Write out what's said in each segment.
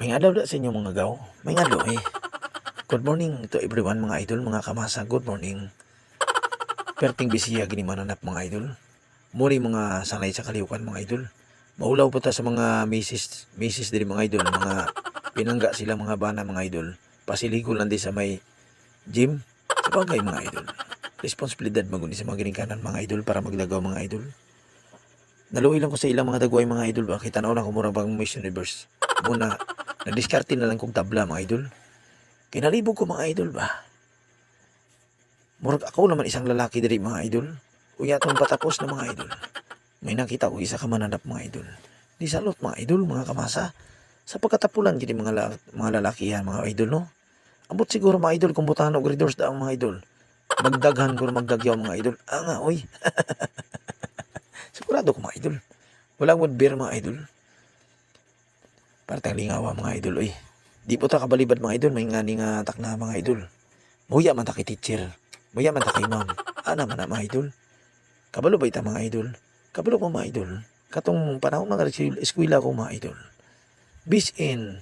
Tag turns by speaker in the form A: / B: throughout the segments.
A: May adlaw da sa inyo mga gaw. May adlaw eh. Good morning to everyone mga idol, mga kamasa. Good morning. Perting bisiya gini mananap mga idol. Muli mga sanay sa kaliukan mga idol. Maulaw po ta sa mga misis diri mga idol. Mga pinangga sila mga bana mga idol. Pasiligo lang di sa may gym. Sa bagay mga idol. Responsibilidad maguni sa mga ginikanan mga idol para maglagaw mga idol. Naluhi lang ko sa ilang mga dagway mga idol ba. Kita na ko mura bang Miss Universe. Muna, nadiskarte na lang kong tabla mga idol. Kinalibog ko mga idol ba. Murag ako naman isang lalaki diri mga idol. Uya tong patapos na mga idol. May nakita ko isa ka mananap mga idol. Di salot mga idol, mga kamasa. Sa pagkatapulan gini mga lalaki yan mga idol no. Ambot siguro mga idol kung butahan og readers daang mga idol. Magdaghan ko magdagyaw mga idol. Nga oy. Sigurado ko mga idol. Walang wood beer mga idol. Partang lingawa mga idol oy. Di po ta kabalibad mga idol, may nga nga takna mga idol. Muya man ta kay teacher. Muya man ta kay ma'am. Ana man na mga idol. Kabalo ba ita mga idol? Kabalo ko mga idol. Katong panahon mga eskwela ko mga idol. Bisin.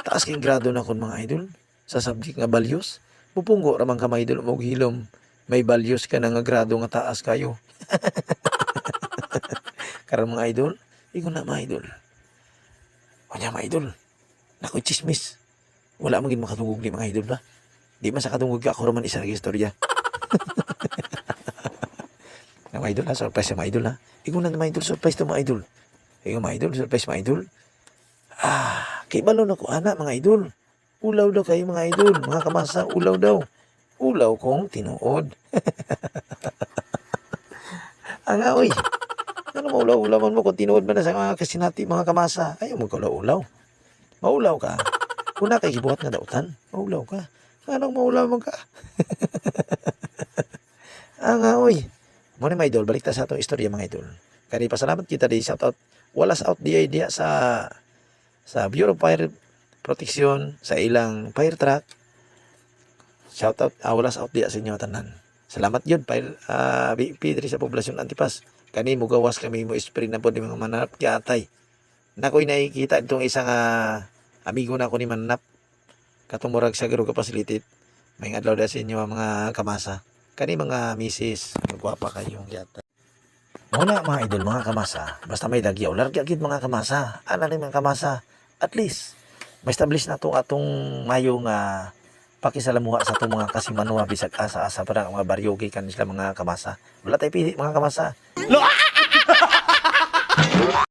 A: Taas kay grado na kon mga idol. Sa subject nga values. Pupunggo ramang ka mga idol mo hilom. May values ka na nga grado nga taas kayo. Karon mga idol, ikaw na mga idol. Kanya mga idol. Nakoy chismis. Wala maging makatungog ni mga idol ba? Di man sa katungog ka ako raman isa naging istorya. Na mga idol ha, surprise sa mga idol ha. Ikaw na mga idol, surprise to mga idol. Ikaw mga idol, surprise mga idol. Kay balon ako anak mga idol. Ulaw daw kayo mga idol. Mga kamasa, ulaw daw. Ulaw kong tinuod. Oy. Ano maulaw-ulaw man mo kung tinuod man na sa mga kasinati, mga kamasa. Ayaw mo kaulaw-ulaw. Maulaw ka. Una kay gibuhat nga dautan. Maulaw ka. Anong maulaw mo ka? Oy. Mo ni mga idol, balik ta sa atong istorya mga idol. Kani pasalamat kita di shout out. Walas out di idea sa Bureau of Fire Protection sa ilang fire truck. Shout out, walas out diya sa inyo tanan. Salamat yun, BP diri sa poblasyon Antipas. Kani mo gawas kami mo spray na po di mga mananap kiatay. Nakoy nakikita itong isang amigo na ko ni mananap. Katong murag sa garo ka facilitate. May adlaw da sa inyo mga kamasa. Kani mga misis, magwapa kayo kiatay. Wala mga idol, mga kamasa. Basta may dagyaw, larga gid mga kamasa. Ana ni mga kamasa. At least ma-establish na to atong mayong pakisalamuha sa itong mga kasimanwa bisag asa-asa para mga baryogi kan sila mga kamasa. Wala tayo pili mga kamasa.